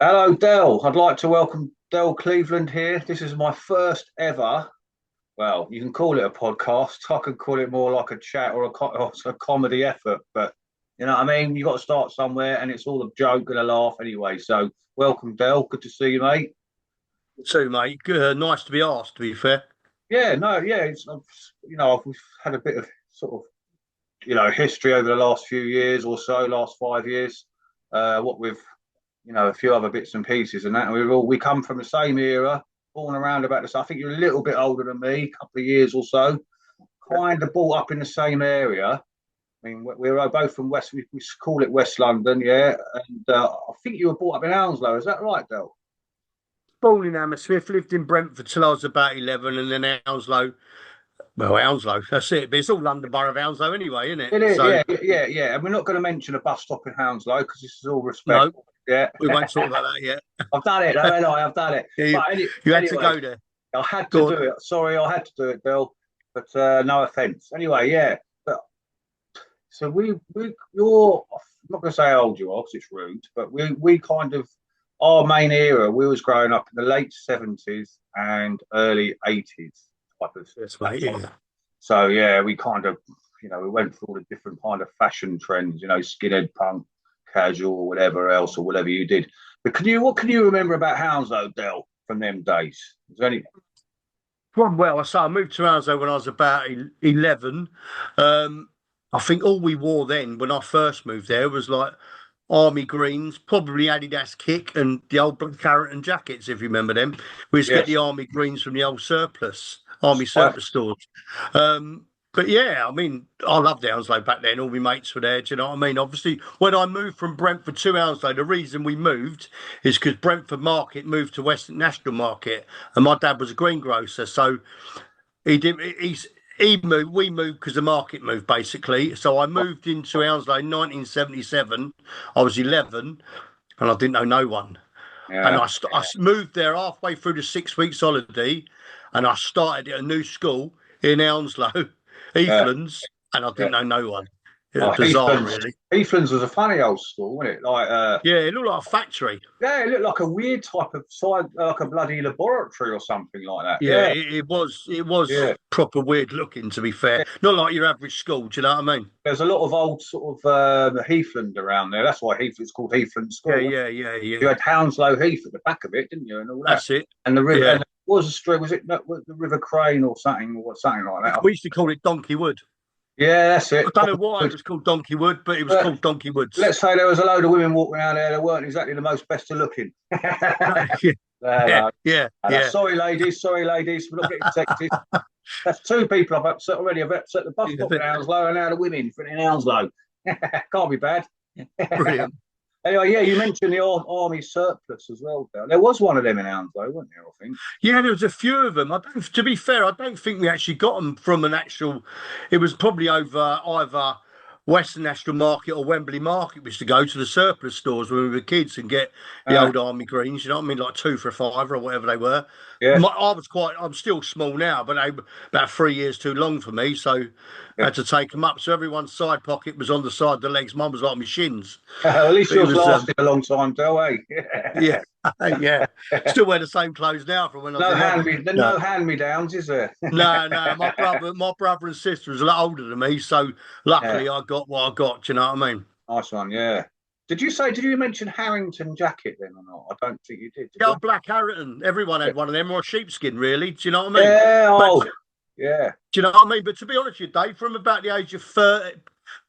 Hello, Dell. I'd like to welcome Dell Cleveland here. This is my first ever, well, you can call it a podcast. I could call it more like a chat or a comedy effort, but you know what I mean? You got to start somewhere, and it's all a joke and a laugh anyway. So, welcome, Dell. Good to see you, mate. Too, mate. Nice to be asked, to be fair. Yeah, no, yeah, we've had a bit of sort of, history over the last few years or so, last 5 years. What we've a few other bits and pieces and that. And we come from the same era, born around about this. I think you're a little bit older than me, a couple of years or so. Kind of brought up in the same area. I mean, we're both from West. We call it West London, yeah. And I think you were brought up in Hounslow. Is that right, Del? Born in Hammersmith, lived in Brentford till I was about 11, and then Hounslow. Well, Hounslow, that's it. But it's all London Borough of Hounslow anyway, isn't it? It is, So, yeah, yeah, yeah. And we're not going to mention a bus stop in Hounslow because this is all respect. no, Yeah, we won't talk about that yet. I've done it. No, no, I've done it. Yeah, But you had to anyway, go there. I had to Go do on. it. Sorry, I had to do it, Bill. But no offence. Anyway, yeah. But so you're I'm not going to say how old you are because it's rude, but we kind of our main era. We was growing up in the late 70s and early 80s type of Yes, that mate. type. Yeah. So yeah, we kind of we went through all the different kind of fashion trends. Skinhead punk, casual, whatever else or whatever you did. But what can you remember about Hounslow, Dell, from them days? Is there any? Well, I moved to Hounslow when I was about 11. Um, I think all we wore then, when I first moved there, was like army greens, probably Adidas kick and the old black carrot and jackets, if you remember them. We used to get Yes, the army greens from the old that's army right. surplus stores. But yeah, I mean, I loved Hounslow back then. All my mates were there. Do you know what I mean? Obviously, when I moved from Brentford to Hounslow, the reason we moved is because Brentford Market moved to Western National Market, and my dad was a greengrocer, so he did. He moved. We moved because the market moved basically. So I moved into Hounslow in 1977. I was 11, and I didn't know no one. And Yeah, I moved there halfway through the 6 weeks holiday, and I started at a new school in Hounslow, yeah, Heathlands, and I yeah. didn't know no one. It was Oh, bizarre, Heathlands. really. Heathlands was a funny old school, wasn't it? Yeah, it looked like a factory. Yeah, it looked like a weird type of side, like a bloody laboratory or something like that. Yeah, Yeah, it was. It was yeah. proper weird looking, to be fair. Not like your average school. Do you know what I mean? There's a lot of old sort of Heathland around there. That's why Heathland's called Heathland Yeah, School. yeah, yeah, You yeah. had Hounslow Heath at the back of it, didn't you, and all that. That's it. And the river, Yeah. and what was the stream? Was it the River Crane or something like that? We used to call it Donkey Wood. Yeah, that's I it. don't know why it was called Donkey Wood, but it was But called Donkey Woods. let's say there was a load of women walking around there that weren't exactly the most best of looking. Yeah, yeah, Hello. yeah, Hello. yeah. Sorry, ladies. Sorry, ladies. We're not getting sexist. That's two people I've upset already. I've upset the bus stop in Hounslow and now the women in Hounslow. Can't be bad. Brilliant. Anyway, yeah, you mentioned the army surplus as well. There was one of them in Hounslow, wasn't there? I think. Yeah, there was a few of them. I don't, to be fair, I don't think we actually got them from an actual. It was probably over either Western National Market or Wembley Market. We used to go to the surplus stores when we were kids and get the Uh, old army greens. You know what I mean, like two for a fiver or whatever they were. yeah, I'm still small now, but they were about 3 years too long for me, so I yeah. had to take them up. So everyone's side pocket was on the side of the legs. Mine was like my shins. At least But it yours was, lasted a long time, Del, eh? yeah, yeah. Still wear the same clothes now from when I was No 11. No, no hand me downs, is there? no. My brother and sister was a lot older than me, so Yeah, luckily I got what I got. Do you know what I mean? nice one. Yeah. Did you mention Harrington jacket then or not? I don't think you did. Did The you? old black Harriton. Everyone had one of them, or a sheepskin, really. Do you know what I mean? Yeah. But Oh, do yeah. you know what I mean? But to be honest with you, Dave, from about the age of 30,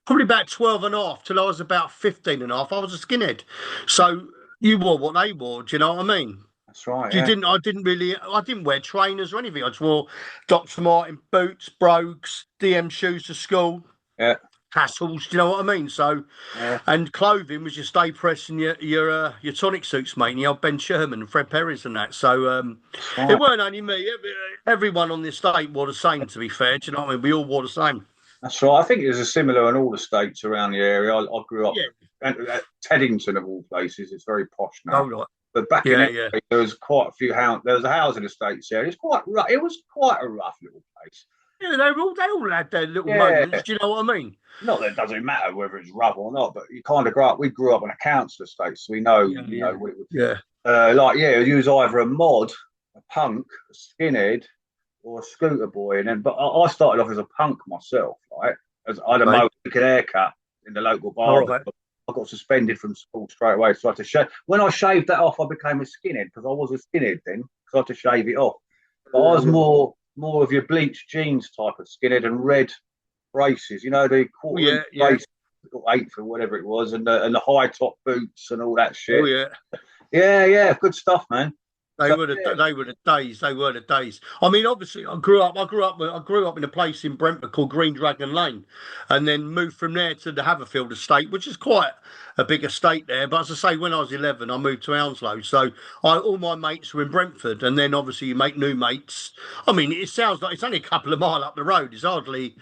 probably about 12 and a half till I was about 15 and a half, I was a skinhead. So you wore what they wore. Do you know what I mean? That's right. You Yeah. didn't. I didn't wear trainers or anything. I just wore Dr. Martin boots, brogues, DM shoes to school, Yeah. tassels. Do you know what I mean? So, Yeah. and clothing was your stay press and your tonic suits, mate, and your old Ben Sherman and Fred Perry's and that. So, That's it right. weren't only me. Everyone on the estate wore the same. To be fair, do you know what I mean? We all wore the same. That's right. I think there's a similar in all the states around the area. I grew up Yeah. at Teddington of all places. It's very posh Oh, now. right. But back in Yeah, it, yeah. there was quite a few house. There was a housing estate there. It was quite rough. It was quite a rough little place. Yeah, they all had their little moments. Yeah. Do you know what I mean? Not that it doesn't matter whether it's rough or not, but you kind of grow up. We grew up in a council estate, so we know, Yeah, you yeah, know, what it was. yeah. Like, yeah, you was either a mod, a punk, a skinhead, or a scooter boy. And then, but I started off as a punk myself, right? As I had a Right. Mohican haircut in the local All barber right. club. I got suspended from school straight away. So I had to shave. When I shaved that off, I became a skinhead because I was a skinhead then. Because I had to shave it off. But I was more of your bleached jeans type of skinhead and red braces. You know, the Oh, quarter inch yeah, yeah. brace, or eighth or whatever it was, and the high top boots and all that Oh, shit. yeah. Yeah, yeah, good stuff, man. So yeah, They were the days. They were the days. I mean, obviously, I grew up in a place in Brentford called Green Dragon Lane, and then moved from there to the Haverfield estate, which is quite a big estate there. But as I say, when I was 11, I moved to Hounslow, so all my mates were in Brentford, and then obviously you make new mates. I mean, it sounds like it's only a couple of mile up the road. It's hardly,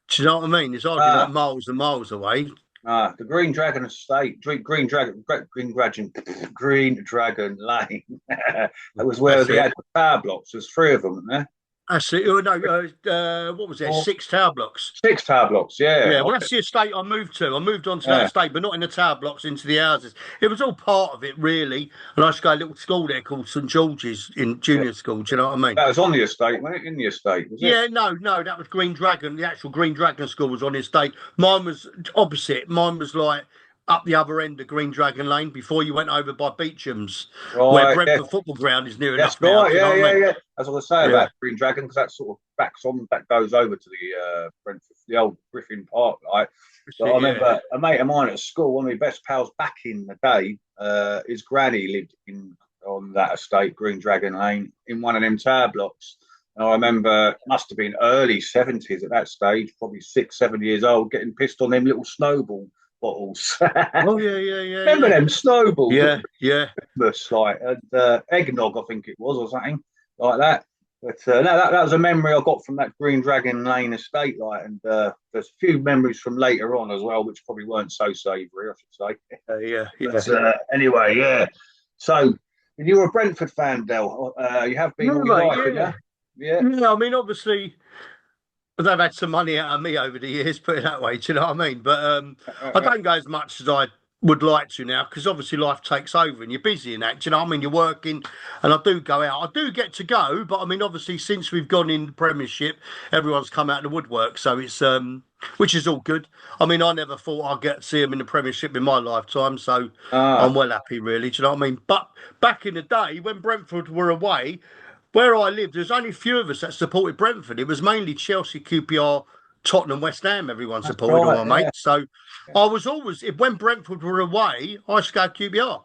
do you know what I mean? It's hardly like ah, miles and miles away. the Green Dragon Estate, Green Dragon Lane. That was where That's they it. had the power blocks. There's three of them, isn't there? That's it. Oh, no, what was there? Or 6 tower blocks. six tower blocks. Yeah, Yeah, well, that's the estate I moved to. I moved on to that yeah. estate, but not in the tower blocks, into the houses. It was all part of it, really. And I used to go to a little school there called St George's in Yeah. junior school. Do you know what I mean? That was on the estate, wasn't it? In the estate, was it? Yeah, no, that was Green Dragon. The actual Green Dragon school was on the estate. Mine was opposite. Mine was like up the other end of Green Dragon Lane before you went over by Beecham's, where Right. Yeah. Brentford football ground is near That's enough now. right. Do you Yeah, know what I yeah, mean? yeah. That's what I say Yeah, about Green Dragon because that sort of backs on, that goes over to the Brentford, the old Griffin Park, right? that's So I it, yeah. remember a mate of mine at school, one of my best pals back in the day. His granny lived in on that estate, Green Dragon Lane, in one of them tower blocks. And I remember must have been early 70s at that stage, probably 6, 7 years old, getting pissed on them little snowball bottles. Oh, yeah, yeah, yeah, Remember yeah. them snowballs? Yeah, yeah. Christmas, like and eggnog, I think it was, or something like that. But no, that was a memory I got from that Green Dragon Lane estate, like, and there's a few memories from later on as well, which probably weren't so savoury, I should say. Yeah, yeah. But anyway, yeah. So you're a Brentford fan, Del. You have been No, all your mate, life, haven't yeah. you? Yeah. Yeah, I mean, obviously, they've had some money out of me over the years, put it that way. Do you know what I mean? But I don't go as much as I would like to now because obviously life takes over and you're busy and that. Do you know what I mean? You're working, and I do go out. I do get to go, but I mean, obviously, since we've gone in the Premiership, everyone's come out of the woodwork, so it's which is all good. I mean, I never thought I'd get to see them in the Premiership in my lifetime, so I'm Ah, well happy, really. Do you know what I mean? But back in the day when Brentford were away. Where I lived, there's only a few of us that supported Brentford. It was mainly Chelsea, QPR, Tottenham, West Ham. Everyone that's supported right. all my Yeah. mates. So I was always, when Brentford were away, I used to go QPR.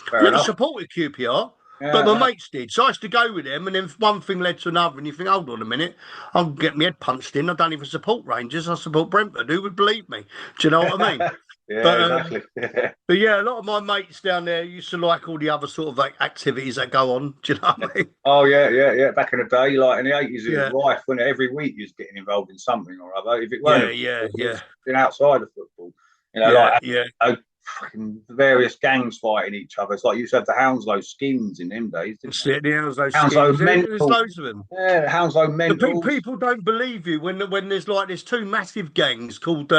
Fair Never enough. supported QPR, but my Yeah. mates did. So I used to go with them, and then one thing led to another. And you think, hold on a minute, I'll get my head punched in. I don't even support Rangers. I support Brentford. Who would believe me? Do you know what I mean? Yeah, But exactly. Yeah. but yeah, a lot of my mates down there used to like all the other sort of like activities that go on. Do you know what I mean? Oh yeah, yeah, yeah. Back in the day, like in the 80s, it was Yeah, rife when every week you was getting involved in something or other. If it weren't yeah, in yeah, football, it yeah, was been outside of football. You know, yeah, like yeah. fucking various gangs fighting each other. It's like you used to have the Hounslow skins in them days, didn't That's you? it. There's those Hounslow skins. There's Mental, loads of them. yeah, Hounslow The Mentals. people don't believe you when there's two massive gangs called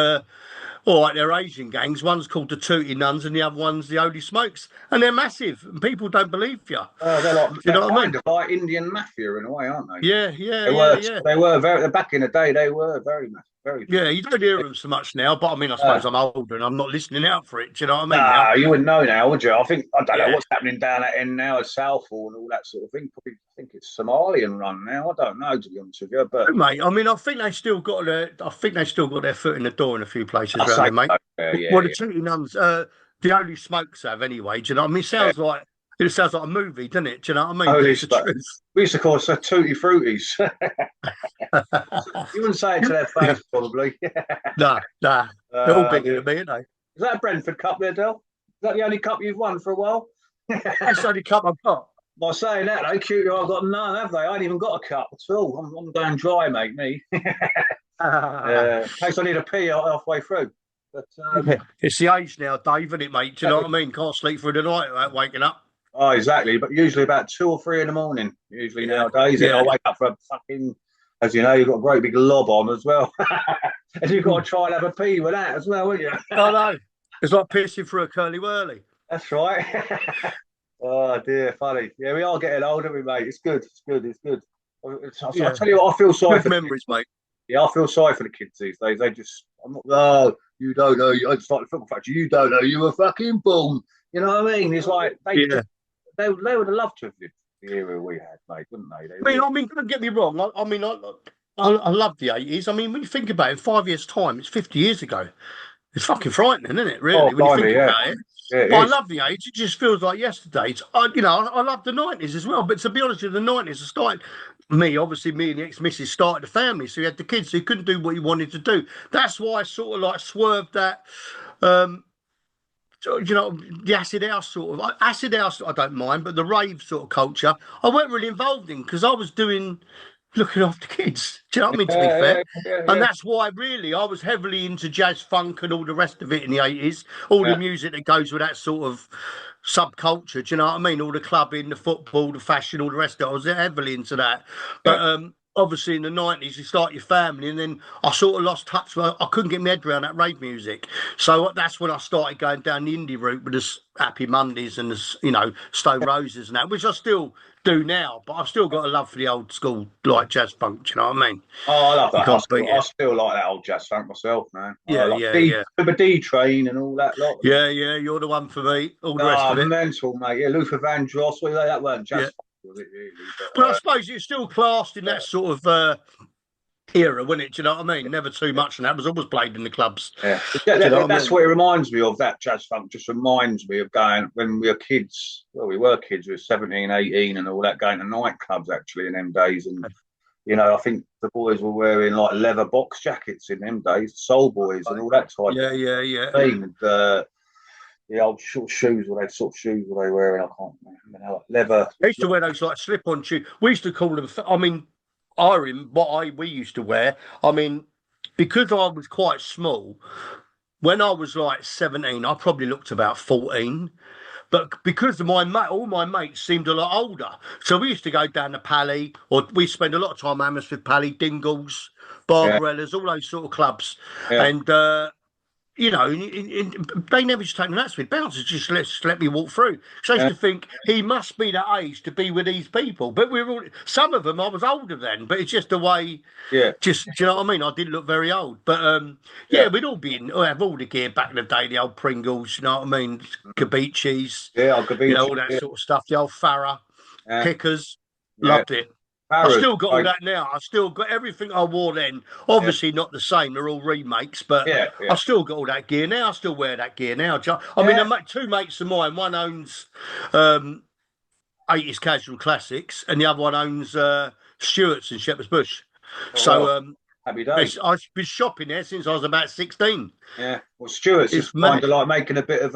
all right, they're Asian gangs. One's called the Tootie Nuns and the other one's the Holy Smokes, and they're massive. And people don't believe you. Do you They're know what I kind mean? of like Indian mafia in a way, aren't they? Yeah, yeah, They yeah, were yeah. they were very back in the day. They were very very big. Yeah, you don't hear them so much now, but I mean, I suppose Uh, I'm older and I'm not listening out for it. Do you know what I mean now? Nah, you wouldn't know now, would you? I don't know Yeah. what's happening down that end now at Southall and all that sort of thing. Probably I think it's Somalian run now. I don't know to be honest with you, but Mate, I mean, I think they still got their foot in the door in a few places I around say there, mate. so. Yeah, Well, the yeah. Tootie Nuns, the Holy Smokes have anyway. Do you know what I mean? It sounds like a movie, doesn't it? Do you know what I mean? But Holy it's the stuff. truth. We used to call us Tutti Fruities. You wouldn't say it to their face, probably. Nah, nah. They're all bigger Yeah. than me, aren't they? Is that a Brentford Cup there, Del? Is that the only cup you've won for a while? That's the only cup I've got. By saying that, though, QPR got none, have they? I ain't even got a cup at all. I'm going dry, mate, me. In case I need a pee halfway through. But Yeah. It's the age now, Dave, isn't it, mate? Do you know what I mean? Can't sleep through the night without waking up. oh, exactly. But usually about 2 or 3 in the morning. Usually Yeah, nowadays, I yeah. wake up for a fucking as you know, you've got a great big lob on as well. And you've got to try and have a pee with that as well, haven't you? I know. It's like pissing through a curly whirly. That's right. Oh dear, funny. Yeah, we are getting older, we mate. It's good. It's good. It's good. I Yeah. tell you what, I feel sorry Good for. memories, mate. Yeah, I feel sorry for the kids these days. They just, I'm not. Oh, you don't know. It's like the football factory. You don't know. You were fucking born. You know what I mean? It's like Yeah. they would have loved to have lived the era we had, mate, wouldn't they? They I really. mean, don't get me wrong. I love the 80s. I mean, when you think about it, in 5 years' time, it's 50 years ago. It's fucking frightening, isn't it? Oh, Really, when you think blimey, yeah, about it. yeah, it But I is. love the 80s. It just feels like yesterday. I love the 90s as well. But to be honest with you, the 90s started. Obviously, me and the ex-missus started a family, so we had the kids, so he couldn't do what he wanted to do. That's why I sort of like swerved that. Um, the acid house acid house. I don't mind, but the rave sort of culture, I weren't really involved in because I was looking after kids. Do you know what I mean? To be fair, Yeah, yeah, and yeah, that's why really I was heavily into jazz, funk, and all the rest of it in the 80s. All the yeah, music that goes with that sort of subculture. Do you know what I mean? All the clubbing, the football, the fashion, all the rest of it. I was heavily into that, yeah, but obviously in the 90s you start your family, and then I sort of lost touch. I couldn't get my head around that rave music, so that's when I started going down the indie route with the Happy Mondays and the Stone Roses and that, which I still do now, but I've still got a love for the old school like jazz funk. Do you know what I mean? Oh, I love You that. can't beat I it. still like that old jazz funk myself, man. I Yeah, like yeah, yeah, the D Train and all that lot. yeah, yeah. You're the one for me. All the rest Ah, of it. mental, mate. Yeah, Luther Vandross. Well, that weren't jazz Yeah. funk, was it really? But But I suppose it's still classed in that sort of era, wasn't it? Do you know what I mean? Never too yeah, much, and that was always played in the clubs. yeah. Do you know what I That's mean? what it reminds me of. That jazz funk just reminds me of going when we were kids. Well, we were kids. We were 17, 18 and all that, going to nightclubs actually in them days. And, I think the boys were wearing like leather box jackets in them days, soul boys and all that type Yeah, of yeah, yeah. thing. And, the old short shoes, what shoes were they wearing? I can't remember. Like leather. I used to wear those like slip-on shoes. We used to call them. I mean, we used to wear. I mean, because I was quite small. When I was like 17, I probably looked about 14. But because of all my mates seemed a lot older. So we used to go down to Pally, or we spend a lot of time at Hammersmith Pally, Dingles, Yeah, Barbarellas, all those sort of clubs. yeah, And they never used to take me nuts with bouncers, just let me walk through. So I used yeah, to think he must be that age to be with these people. But we were all, some of them I was older then, but it's just the way. yeah, Just, do you know what I mean? I didn't look very old, but yeah, yeah. we'd all have all the gear back in the day, the old Pringles, you know what I mean? Kabichis, Yeah, I could be. all that Yeah, sort of stuff. The old Farah, yeah, Kickers, yeah. loved it. I Paris, still got all right? that now. I still got everything I wore then. Yeah, Obviously not the same. They're all remakes, but yeah, I yeah, still got all that gear now. I still wear that gear now. I mean, yeah. two mates of mine. One owns um, 80s Casual Classics, and the other one owns Stewart's in Shepherd's Bush. Oh well, So happy days. I've been shopping there since I was about 16. Yeah. Well, Stewart's is It's kind mad. of like making a bit of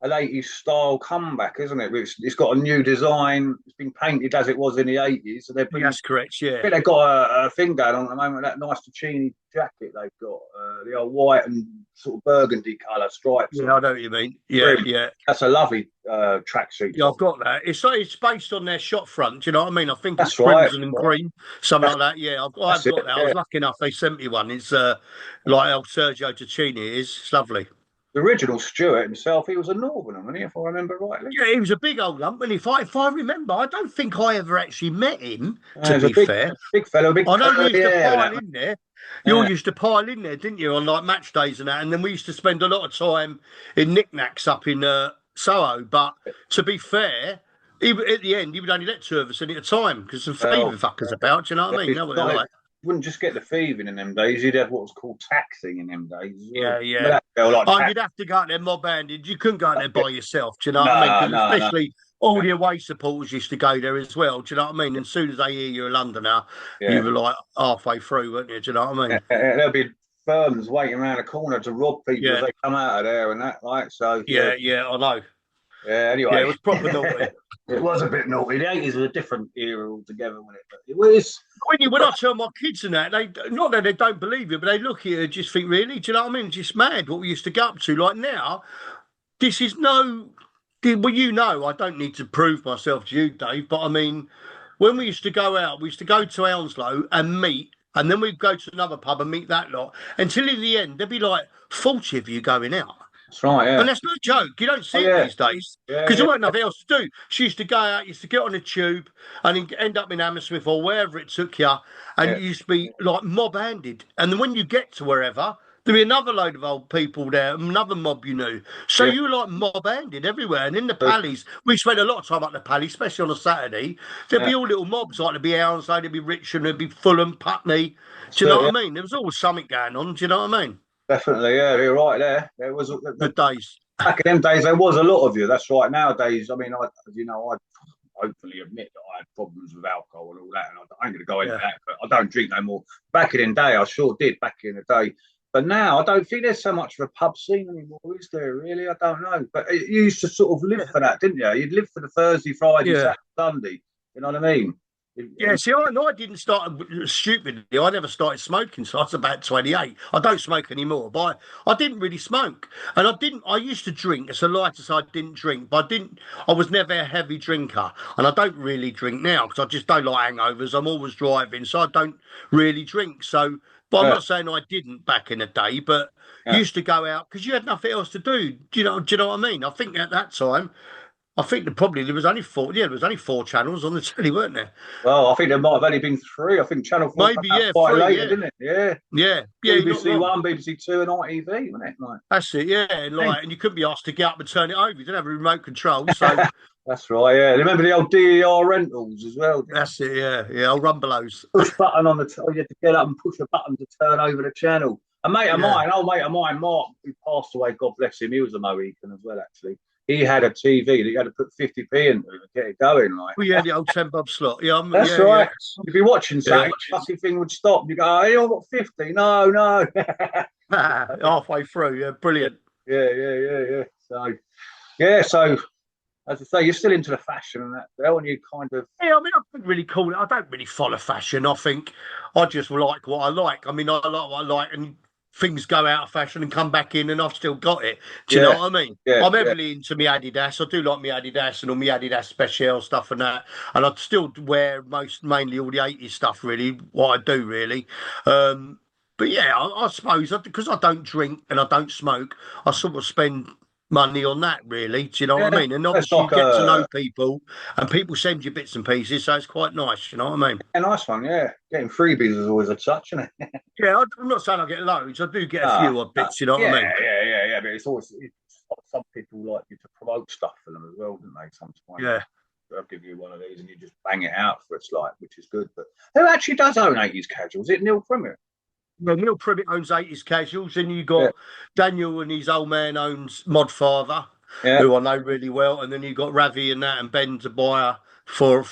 an 80s style comeback, isn't it? It's got a new design. It's been painted as it was in the 80s. So they're bringing. That's correct. I Yeah. think they've got a thing going on at the moment. That nice Ticini jacket they've got, the old white and sort of burgundy colour stripes Yeah, on I the know what you mean. Yeah, trim. yeah. That's a lovely tracksuit Yeah, top. I've got that. It's based on their shop front. Do you know what I mean? I think it's That's right. crimson and green, something That's, like that. Yeah, that's I've it. got that. I Yeah. was lucky enough. They sent me one. It's like El Sergio Tacchini. It is. It's lovely. The original Stewart himself, he was a Northerner, wasn't he? If I remember rightly. Yeah, he was a big old lump, and if I remember, I don't think I ever actually met him. To He's a be fair, big fellow, big I know we curly used to hair. pile That man. in there. You all Yeah, used to pile in there, didn't you, on like match days and that? And then we used to spend a lot of time in knickknacks up in Soho. But to be fair, at the end, he would only let two of us in at a time because some well, thieving fuckers about. Do you know what I mean? You it's know what they're not, like. you wouldn't just get the thieving in them days. You'd have what was called taxing in them days as well. Yeah, Remember yeah. that? They were like Oh, tax. you'd have to go out there mob-handed. You couldn't go out there by yourself. Do you know what I mean? No, Because no, no. especially all the away supporters used to go there as well. Do you know what I mean? And as soon as they hear you're a Londoner, you Yeah, were like halfway through, weren't you? Do you know what I mean? there'll be firms waiting around the corner to rob people as Yeah, they come out of there and that. Like so, yeah, yeah, yeah. I know. yeah. Yeah, it Anyway, was proper naughty. it was a bit naughty. The 80s was a different era altogether, wasn't it? But it was. When I tell my kids and that, they not that they don't believe it, but they look at it and just think, really, do you know what I mean? It's just mad what we used to go up to. Like now, this is no. Well, I don't need to prove myself to you, Dave, but I mean, when we used to go out, we used to go to Hounslow and meet, and then we'd go to another pub and meet that lot. Until in the end, there'd be like 40 of you going out. That's right. And Yeah. that's no joke. You don't Oh see it yeah. these days Yeah. because Yeah. there weren't nothing else to do. She used to go out, used to get on a tube and then end up in Hammersmith or wherever it took you. And Yeah. you used to be like mob-handed. And then when you get to wherever, there'd be another load of old people there, another mob you knew. So Yeah. you were like mob-handed everywhere. And in the Pallies, we spent a lot of time at the Pallies, especially on a Saturday. There'd Yeah. be all little mobs, like there'd be Hounslow, there'd be Richmond, there'd be Fulham, Putney. That's Do you know it, yeah. what I mean? There was always something going on. Do you know what I mean? Definitely. Yeah. You're right there. There was Good days. back in them days. There was a lot of you. That's right. Nowadays, I mean, I openly admit that I had problems with alcohol and all that, and I ain't going to go into Yeah. that. But I don't drink no more. Back in the day, I sure did. Back in the day. But now I don't think there's so much of a pub scene anymore, is there? Really, I don't know. But you used to sort of live for that, didn't you? You'd live for the Thursday, Friday, Yeah. Saturday, Sunday. You know what I mean? Yeah, see, I didn't start stupidly. I never started smoking, so I was about 28. I don't smoke anymore, but I didn't really smoke. And I used to drink. It's a lie to say I didn't drink, but I was never a heavy drinker. And I don't really drink now because I just don't like hangovers. I'm always driving, so I don't really drink. So, but I'm Yeah, not saying I didn't back in the day, but yeah. used to go out because you had nothing else to do. Do you know what I mean? I think at that time, I think there was only four. Yeah, there was only four channels on the telly, weren't there? Well, I think there might have only been three. I think Channel 4 came Maybe, out yeah, quite three, later, yeah. didn't it? Yeah. Yeah, you're not BBC wrong. One, BBC Two, and ITV, wasn't it? Like, That's it, yeah. And hey. and you couldn't be asked to get up and turn it over. You didn't have a remote control, so That's right, yeah. Remember the old DER rentals as well? that's it, yeah. Old Rumbelows. Push button on the, you had to get up and push a button to turn over the channel. A mate of Yeah. mine, old mate of mine, Mark, who passed away, God bless him, he was a Mohican as well, actually. He had a TV that you had to put 50p into to get it going, like. Well, yeah, the old 10 bob slot. Yeah, That's yeah. right. You'd be watching something, Yeah. fucking thing would stop. You go, oh, you got 50? No, no. Halfway through, yeah, brilliant. Yeah. So as I say, you're still into the fashion and that, though, and you kind of. Yeah, I mean, I don't really call it. I don't really follow fashion. I think I just like what I like. I mean, I like what I like, and things go out of fashion and come back in, and I've still got it. Do you know Yeah, what I mean? yeah, I'm yeah. heavily into my Adidas. I do like my Adidas and all my Adidas special stuff and that, and I still wear mainly all the 80s stuff. Really, what I do really. But yeah, I suppose because I don't drink and I don't smoke, I sort of spend money on that really. Do you know what I Yeah, mean? And that's obviously you like get to know people and people send you bits and pieces, so it's quite nice, you know what I mean? a nice one, yeah. Getting freebies is always a touch, isn't it? Yeah, I'm not saying I get loads, I do get a Ah, few odd bits, you know what yeah, I mean? yeah. But some people like you to promote stuff for them as well, don't they? Sometimes Yeah. they'll give you one of these and you just bang it out for its like, which is good. But who actually does own 80s casuals? Is it Neil Premier? Well, Neil Privet owns 80s Casuals, and you Yeah, got Daniel and his old man owns Modfather, yeah, who I know really well, and then you got Ravi and that, and Ben to buyer from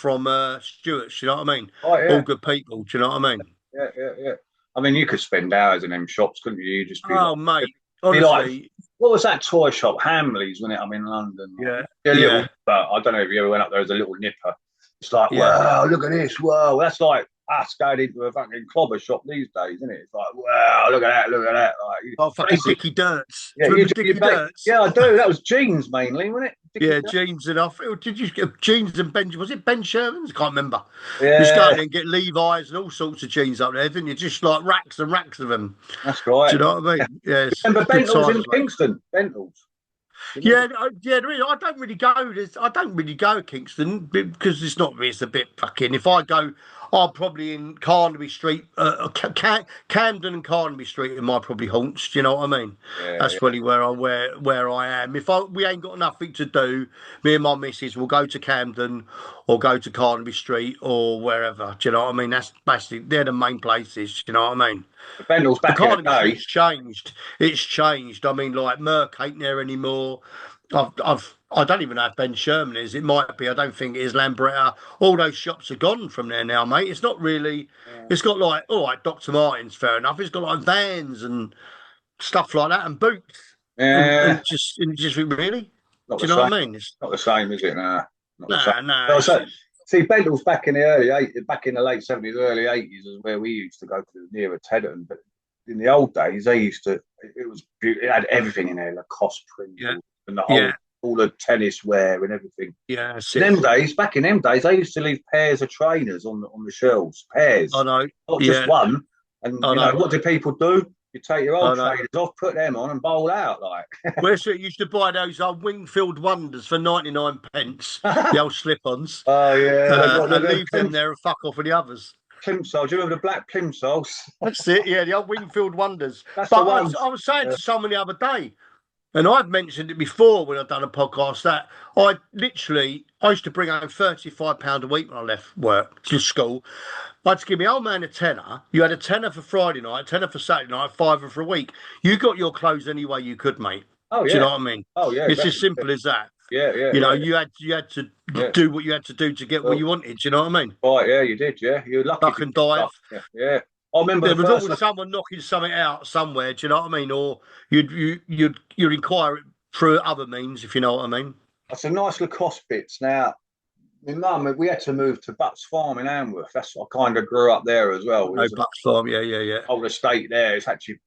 Stewart's, you know what I mean? oh All yeah, good people, do you know what I mean? yeah. I mean, you could spend hours in them shops, couldn't you? You just Oh, mate, be like, honestly, what was that toy shop? Hamley's, when I'm in London. yeah, A little, yeah, but I don't know if you ever went up there as a little nipper. It's like, yeah. wow, look at this, whoa. That's like us going into a fucking clobber shop these days, isn't it? It's like, wow, look at that. Like, Oh, fucking Dickie Dirts. yeah, Do you remember Dickie Dirts? yeah, I do. That was jeans mainly, wasn't it? Yeah, jeans and I feel. Did you get jeans and Ben? Was it Ben Sherman's? I can't remember. You just go Yeah, in and get Levi's and all sorts of jeans up there, didn't you? Just like racks and racks of them. that's Do right. you know what I mean? Yeah, it's Remember good Bentles in times, mate. Kingston? Bentles. Yeah, yeah. Really, I don't really go. I don't really go to Kingston because it's not. It's a bit fucking. If I go, I'm probably in Carnaby Street, Camden and Carnaby Street are my probably haunts. Do you know what I mean? That's Yeah, probably where I am. If we ain't got nothing to do, me and my missus will go to Camden or go to Carnaby Street or wherever. Do you know what I mean? That's basically they're the main places. Do you know what I mean? Bentles The back in the Carnaby day. Street's changed. It's changed. I mean, like Merck ain't there anymore. I don't even know if Ben Sherman is. It might be. I don't think it is. Lambretta. All those shops are gone from there now, mate. It's not really. Yeah, It's got like, all right, Dr. Martens, fair enough. It's got like Vans and stuff like that, and boots, yeah. and just really. Not Do the you know same. what I mean? It's, Not the same, is it? Nah, not the same. nah. Well, so, see, Bentles back in the early 80s, back in the late 70s, early 80s is where we used to go to nearer Teddon. But in the old days, they used to. It was. It had everything in there, Lacoste print Yeah, and the whole yeah, all the tennis wear and everything. Yeah, that's In it. them days, back in them days, they used to leave pairs of trainers on the shelves, I pairs, know. not just Yeah, one. And I know. what do people do? You take your I old know. trainers off, put them on, and bowl out like. Where's it? Used to buy those old Wingfield Wonders for 99 pence, the old slip-ons, Oh yeah, they got and the leave them there and fuck off with the others. plimsolls. Do you remember the black plimsolls? That's it. Yeah, the old Wingfield Wonders. That's But the ones. I was saying to someone the other day, and I've mentioned it before when I've done a podcast, that I used to bring home £35 a week when I left work to school. I'd give my old man a tenner. You had a tenner for Friday night, a tenner for Saturday night, fiver for a week. You got your clothes any way you could, mate. Oh Do you yeah. know what I mean? Oh yeah. It's as Exactly. simple as that. Yeah, yeah, You know, yeah, you had to yeah. do what you had to do to get what Well, you wanted. Do you know what I mean? right, yeah, you did. Yeah, you were lucky Duck to and get dive. stuff. Yeah, yeah. I remember There the was first. always someone knocking something out somewhere. Do you know what I mean? Or you'd inquire it through other means, if you know what I mean. That's a nice Lacoste bits. Now, my mum, we had to move to Butts Farm in Anworth. That's I kind of grew up there as well. No There's an Bucks Farm. Yeah, yeah, yeah. old estate there. It's actually,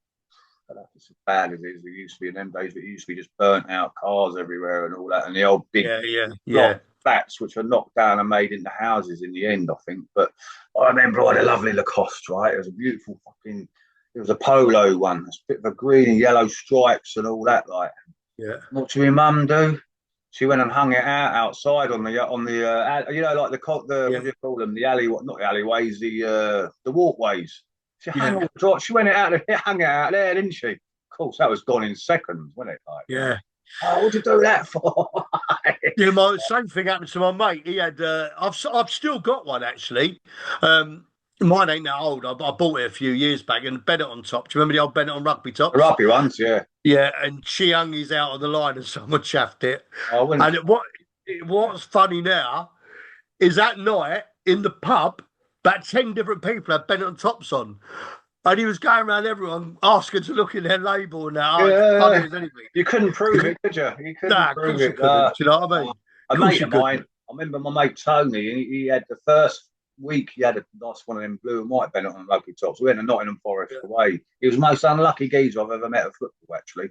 I don't know if it's as bad as it used to be in them days, but it used to be just burnt out cars everywhere and all that. And the old big Yeah, yeah, block yeah. flats, which were knocked down and made into houses in the end, I think. But I remember I had a lovely Lacoste, right? It was a beautiful fucking, it was a polo one. It's a bit of a green and yellow stripes and all that, like. Yeah. What did my mum do? She went and hung it out outside on the you know, like the Yeah, what do you call them, the alley, what, not the alleyways, the walkways. She yeah, she went it out hung it out there, didn't she? Of course, that was gone in seconds, wasn't it? Like, yeah. oh, what'd you do that for? Yeah, my same thing happened to my mate. He had, I've still got one actually. Mine ain't that old. I bought it a few years back, and Bennett on top. Do you remember the old Bennett on rugby The tops? rugby ones, yeah. Yeah, and she hung his out on the line, and someone chaffed it. I wouldn't. And what's funny now is that night in the pub, about 10 different people had Bennett on tops on. And he was going around everyone asking to look in their label and that. Oh, it's funny Yeah, as anything. you couldn't prove it, could you? You couldn't Nah, of prove course you it. couldn't. Do you know what I mean? A Of course mate you of mine, couldn't. I remember my mate Tony, he had the first week, he had a nice one of them blue and white Bennett on rugby tops. We went to Nottingham Forest Yeah. away. He was the most unlucky geezer I've ever met at football, actually.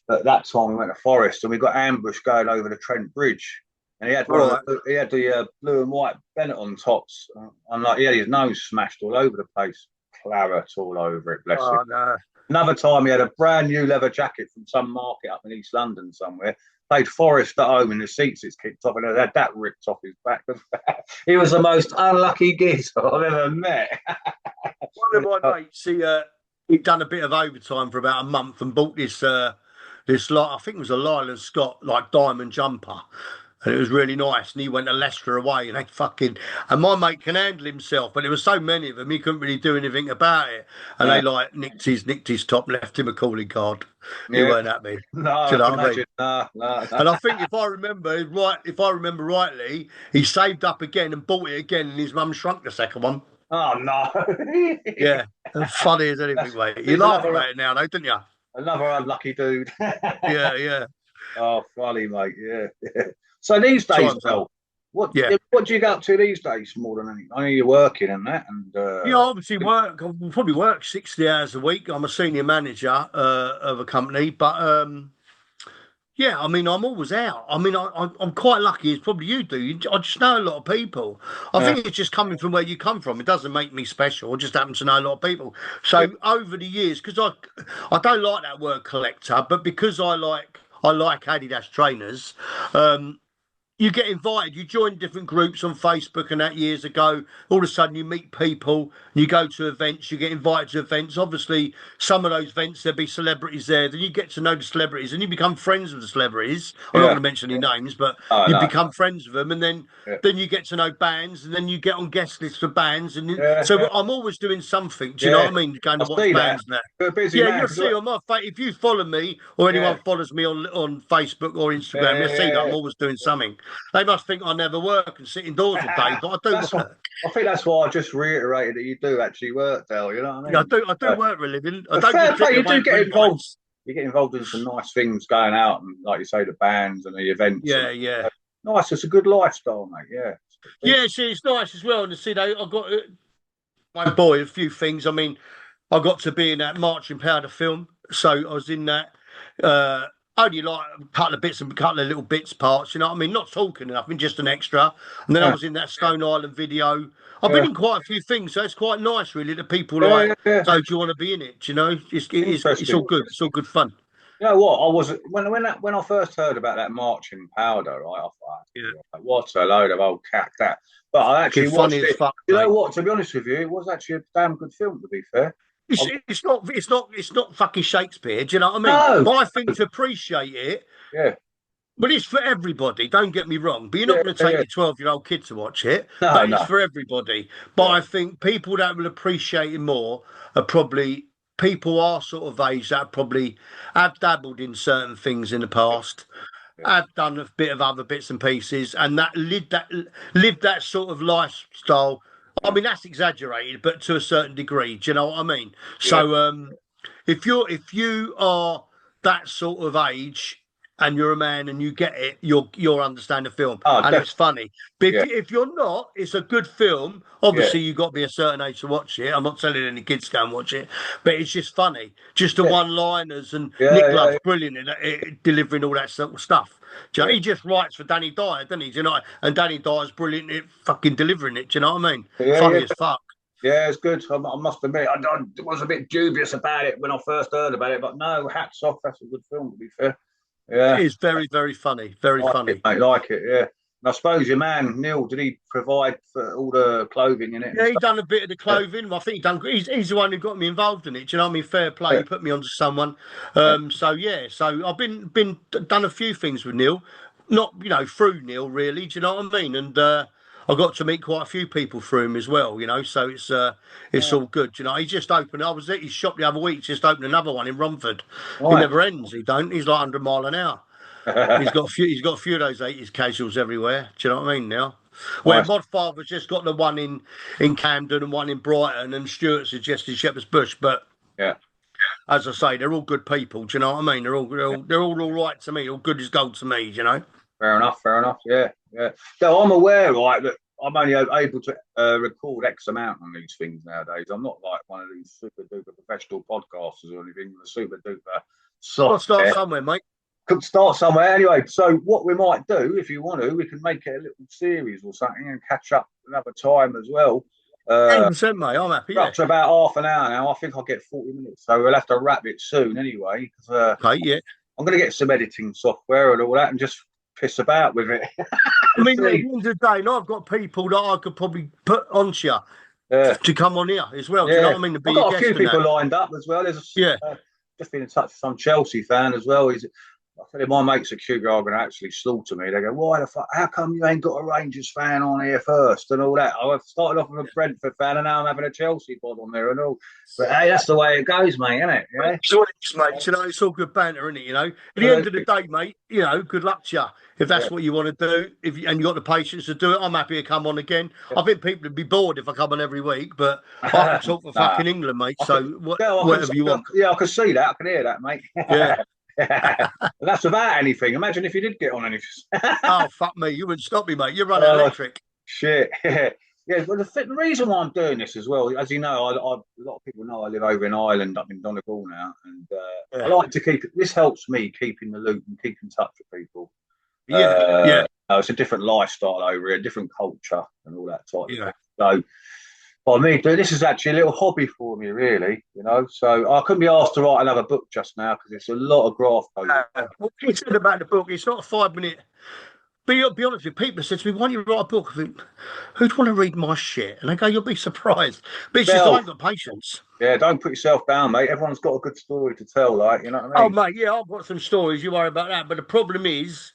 At that time, we went to Forest and we got ambushed going over the Trent Bridge. And he had Right. he had the blue and white Bennett on tops. And like, he had his nose smashed all over the place. Claret all over it, bless him. Oh, no. Another time, he had a brand new leather jacket from some market up in East London somewhere. Played Forest at home, and the seats is kicked off, and had that ripped off his back. He was the most unlucky geezer I've ever met. One of my mates, he'd done a bit of overtime for about a month and bought this like I think it was a Lyle Scott like diamond jumper. And it was really nice. And he went to Leicester away, and and my mate can handle himself, but there were so many of them he couldn't really do anything about it. And they like nicked his top, left him a calling card. He Yeah. weren't happy. No, Do you know I what can I mean? imagine. No. And I think if I remember rightly, he saved up again and bought it again, and his mum shrunk the second one. Oh no. Yeah, funny as anything, mate. You There's laugh another about it now, though, don't you? another unlucky dude. Yeah, yeah. Oh, funny, mate. Yeah. So these days, Time's Phil, up. what Yeah. what do you get up to these days more than anything? I know you're working and that, and Yeah, obviously work. I probably work 60 hours a week. I'm a senior manager of a company, but yeah, I mean, I'm always out. I mean, I'm quite lucky. It's probably you do. I just know a lot of people. I think it's just coming from where you come from. It doesn't make me special. I just happen to know a lot of people. So over the years, because I don't like that word collector, but because I like Adidas trainers. You get invited, you join different groups on Facebook and that years ago. All of a sudden, you meet people, you go to events, you get invited to events. Obviously, some of those events, there'll be celebrities there. Then you get to know the celebrities and you become friends with the celebrities. I'm not going to mention any names, but oh, you no. become friends with them. And then Yeah. then you get to know bands and then you get on guest lists for bands. And Yeah, so yeah. I'm always doing something. Do you know what I mean? Going to I watch see that. bands and that. You're a busy Yeah, man. you'll see on my if you follow me or anyone Yeah. follows me on Facebook or Instagram, you'll see that I'm always doing something. They must think I never work and sit indoors all day, but I do work. I think that's why I just reiterated that you do actually work, Dale. You know what I mean? Yeah, I do work for a living. I But don't fair just play, sit you away do get for involved. invites. You get involved in some nice things going out, and like you say, the bands and the events. Yeah, and, yeah. nice. It's a good lifestyle, mate. Yeah. Yeah, see, it's nice as well. And to see, I got my boy a few things. I mean, I got to be in that Marching Powder film, so I was in that. only like a couple of little bits parts, you know what I mean? Not talking enough, I mean, just an extra. And then I Yeah, was in that Stone Island video. I've been yeah, in quite a few things, so it's quite nice, really, that people yeah, like, yeah, yeah. so do you want to be in it? You know, it's Interesting. all good. It's all good fun. You know what? I was when I first heard about that marching powder, right? I thought, Yeah. what a load of old cack that. But I actually It's funny watched as it. fuck, You know mate. what? To be honest with you, it was actually a damn good film. To be fair, I, It's not fucking Shakespeare. Do you know what I mean? no, But I think to appreciate it, yeah, but it's for everybody, don't get me wrong. But you're not yeah, going to yeah, take yeah. your 12-year-old kid to watch it. No, But it's no, for everybody. But yeah, I think people that will appreciate it more are probably people our sort of age that probably have dabbled in certain things in the past, yeah, have done a bit of other bits and pieces, and that lived that sort of lifestyle. I yeah, mean, that's exaggerated, but to a certain degree. Do you know what I mean? yeah. So, if you are that sort of age and you're a man and you get it, you'll understand the film Oh, and definitely, it's funny. But yeah, if you're not, it's a good film. yeah, Obviously, you've got to be a certain age to watch it. I'm not telling any kids to go and watch it, but it's just funny. Just the yeah, one-liners and yeah, Nick yeah, Love's brilliant in delivering all that sort of stuff. Do you know, yeah, he just writes for Danny Dyer, doesn't he? Do you know, and Danny Dyer's brilliant at fucking delivering it. Do you know what I mean? yeah, Funny yeah. as fuck. Yeah, it's good. I must admit, I was a bit dubious about it when I first heard about it, but no, hats off. That's a good film, to be fair. It Yeah, is very, very funny. Very like it, funny. mate. Like it. Yeah. And I suppose your man Neil, did he provide for all the clothing in it and Yeah, he stuff? done a bit of the Yeah, clothing. I think he's the one who got me involved in it. Do you know what I mean? Fair play. yeah, He put me onto someone. yeah. So yeah. So I've been done a few things with Neil, not through Neil really. Do you know what I mean? And I got to meet quite a few people through him as well. You know, so it's Yeah. all good. You know, he just opened. I was at his shop the other week. Just opened another one in Romford. He Right. never ends. He don't. He's like 100 mile an hour. He's got a few of those 80s casuals everywhere. Do you know what I mean now? Where Nice. Modfather's just got the one in Camden and one in Brighton, and Stuart suggested Shepherd's Bush. But Yeah. as I say, they're all good people. Do you know what I mean? They're all right to me. All good as gold to me. You know. Fair enough. Fair enough. Yeah. Yeah. So I'm aware, right, that I'm only able to record X amount on these things nowadays. I'm not like one of these super duper professional podcasters or anything with a super duper Got to start software. somewhere, mate. Could start somewhere anyway. So what we might do, if you want to, we can make it a little series or something and catch up another time as well. 100%, mate. I'm happy. We're Yeah. up to about half an hour now. I think I'll get 40 minutes, so we'll have to wrap it soon anyway. Because Okay. Yeah. I'm going to get some editing software and all that, and just piss about with it. I mean, at the See. end of the day, now I've got people that I could probably put onto you Yeah, to come on here as well. Do you know yeah. what I mean? To be I've a got a few guest and that. people lined up as well. There's Yeah. just been in touch with some Chelsea fan as well. I tell you, my mates at Cougar are going to actually slaughter me. They go, "Why the fuck? How come you ain't got a Rangers fan on here first and all that?" I started off with a Brentford fan, and now I'm having a Chelsea pod on there and all. But hey, that's the way it goes, mate, isn't it? Yeah. It's what it is, mate. You know, it's all good banter, isn't it? You know, at the end of the day, mate, good luck to you. If Yeah. that's what you want to do, and you got the patience to do it, I'm happy to come on again. Yeah. I think people would be bored if I come on every week, but I can talk for Nah, fucking England, mate. I So can, yeah, whatever you want. yeah, I can see that. I can hear that, mate. Yeah. That's without anything. Imagine if you did get on anything. Oh fuck me, you wouldn't stop me, mate. You're running Oh, electric. shit. Yeah, well, the reason why I'm doing this as well, as you know, a lot of people know I live over in Ireland, up in Donegal now, and I Yeah. like to keep it. This helps me keep in the loop and keep in touch with people. Yeah. Yeah. It's a different lifestyle over here, different culture, and all that type of Yeah. thing. So, by me doing this is actually a little hobby for me, really. So I couldn't be asked to write another book just now because it's a lot of graft over. What you said about the book, it's not a 5 minute. Be honest with you, people have said to me, why don't you write a book? I think, who'd want to read my shit? And I go, you'll be surprised. But it's just, I Well, ain't got patience. yeah, don't put yourself down, mate. Everyone's got a good story to tell, like, you know what I Oh, mean? mate, yeah, I've got some stories. You worry about that. But the problem is,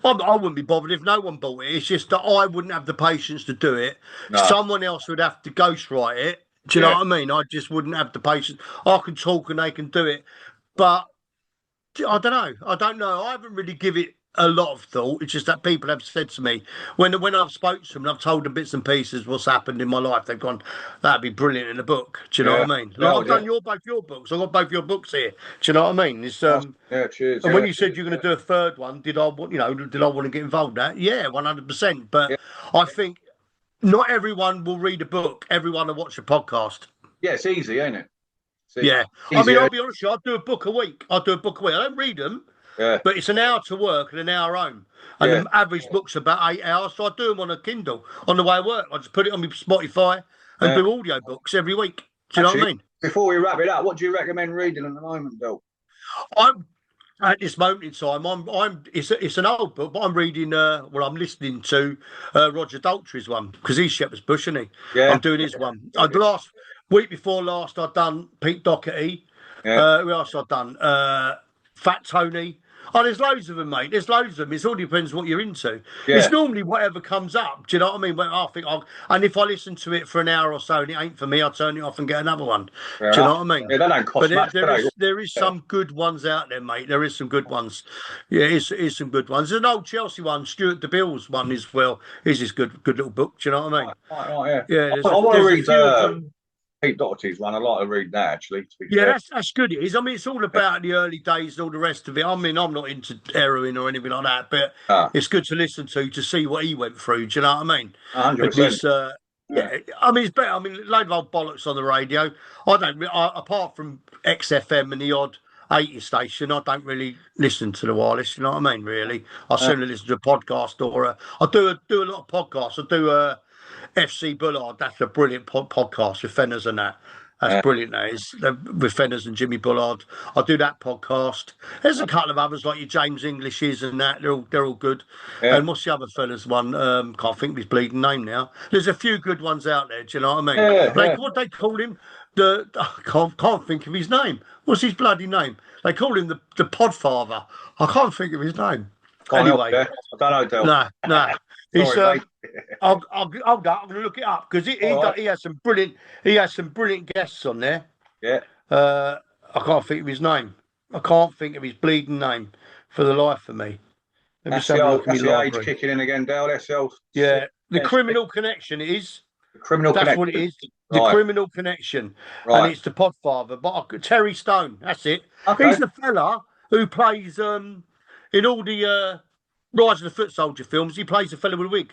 I wouldn't be bothered if no one bought it. It's just that I wouldn't have the patience to do it. No, Someone else would have to ghostwrite it. Do you know yeah, what I mean? I just wouldn't have the patience. I can talk and they can do it. But I don't know. I don't know. I haven't really give it a lot of thought. It's just that people have said to me when I've spoke to them and I've told them bits and pieces what's happened in my life, they've gone, "That'd be brilliant in a book." Do you know yeah, what I mean? Like yeah, I've yeah. done both your books. I've got both your books here. Do you know what I mean? It's Nice. Yeah, cheers. and Yeah, when you said you're going to do a third one, did I want to get involved in that? Yeah, 100%. But yeah, I think not everyone will read a book. Everyone will watch a podcast. yeah. It's easy, ain't it? Yeah, I mean, Easier. I'll be honest with you. I do a book a week. I do a book a week. I don't read them. Yeah. But it's an hour to work and an hour home. And Yeah. the average book's about 8 hours. So I do them on a Kindle on the way to work. I just put it on my Spotify and Yeah. do audio books every week. Do you know what Actually, I mean? before we wrap it up, what do you recommend reading at the moment, Bill? I'm at this moment in time. It's an old book, but I'm reading. I'm listening to Roger Daltrey's one because he's Shepherd's Bush, isn't he? I'm Yeah. doing his one. The last week before last, I'd done Pete Doherty. Yeah. Who else I've done? Fat Tony. Oh, there's loads of them, mate. There's loads of them. It all depends what you're into. Yeah. It's normally whatever comes up. Do you know what I mean? And if I listen to it for an hour or so and it ain't for me, I'll turn it off and get another one. Fair Do you know enough. what I mean? Yeah, they don't But cost much, do they? there is Yeah. some good ones out there, mate. There is some good ones. Yeah, it's some good ones. There's an old Chelsea one, Stuart DeBill's one as well. Is this good little book? Do you know what I mean? Right, yeah. Yeah, I want to there's a read few of them. Pete Doherty's one. I'd like to read that, actually, to be Yeah, fair. that's good. It is. I mean, it's all about the early days and all the rest of it. I mean, I'm not into heroin or anything like that, but Ah, it's good to listen to see what he went through. Do you know what I mean? But 100%. this, yeah, I mean, it's better. I mean, a load of old bollocks on the radio. Apart from XFM and the odd 80 station, I don't really listen to the wireless. You know what I mean? Really, I Uh, sooner listen to a podcast or I do a lot of podcasts. I do FC Bullard. That's a brilliant podcast with Fenners and that. That's uh, brilliant. That is with Fenners and Jimmy Bullard. I do that podcast. There's a couple of others like your James Englishes and that. They're all good. yeah. And what's the other fella's one? Can't think of his bleeding name now. There's a few good ones out there. Do you know what I mean? Yeah, Like yeah. what they call him? I can't think of his name. What's his bloody name? They call him the Podfather. I can't think of his name. Can't help Anyway, you. I don't know, Del. no. He's Sorry, mate. I'll hold up. I'm gonna look it up because All right. he has some brilliant guests on there. Yeah. Uh, I can't think of his name. I can't think of his bleeding name for the life of me. Let me just have a look at my That's the age library. kicking in again, Del. That's the old. Yeah, the Criminal Connection. It is. The Criminal That's Connection. what it is. The Right. Criminal Connection, and Right. it's the Podfather. But Terry Stone. That's it. Okay. He's the fella who plays in all the Rise of the Foot Soldier films. He plays the fella with a wig.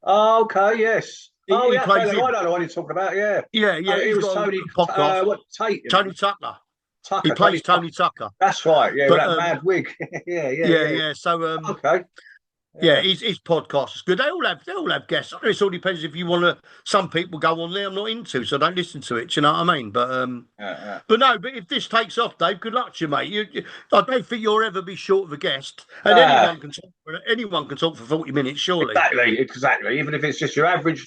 Oh, okay. Yes. Oh, He yeah. plays Fella, him. I don't know what you're talking about. Yeah. Yeah, Oh, he he's was got Tony. a podcast. What Tate? Tony Tucker. Tucker. He plays Tony Tucker. That's right. Yeah, with But that mad wig. Yeah. yeah. So Okay. yeah, his podcast is good. They all have guests. It all depends if you want to. Some people go on there I'm not into, so I don't listen to it. Do you know what I mean? Yeah. But no. But if this takes off, Dave, good luck to you, mate. I don't think you'll ever be short of a guest, and anyone can talk for 40 minutes, surely. Exactly. Even if it's just your average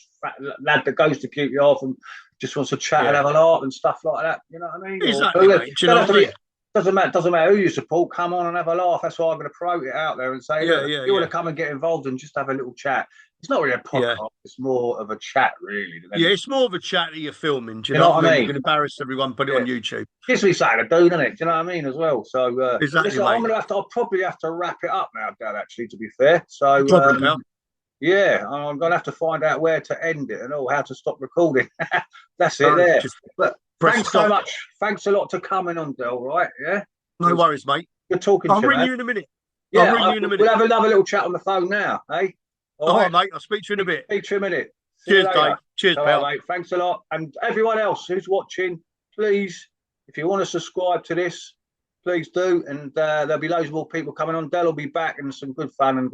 lad that goes to QPR and just wants to chat and have a laugh and stuff like that. You know what I mean? Exactly, mate. Do you know what I mean? Doesn't matter who you support. Come on and have a laugh. That's why I'm going to promote it out there and say, you want to come and get involved and just have a little chat. It's not really a podcast. Yeah. It's more of a chat, really. It's more of a chat that you're filming. Do you know what I mean? You can embarrass everyone, put it on YouTube. Gives me something to do, doesn't it? Do you know what I mean? As well. So exactly. Listen, I'll probably have to wrap it up now, Dad. Actually, to be fair. So yeah, I'm going to have to find out where to end it and how to stop recording. That's it there. But thanks so much. Thanks a lot for coming on, Del. Right? Yeah. No worries, mate. Good talking to you. I'll ring you in a minute. Yeah, I'll ring you in a minute. We'll have another little chat on the phone now, eh? All right, mate. I'll speak to you in a bit. Speak to you in a minute. Cheers, Dave. Cheers, pal. Mate. Thanks a lot. And everyone else who's watching, please, if you want to subscribe to this, please do. And there'll be loads more people coming on. Del will be back and some good fun and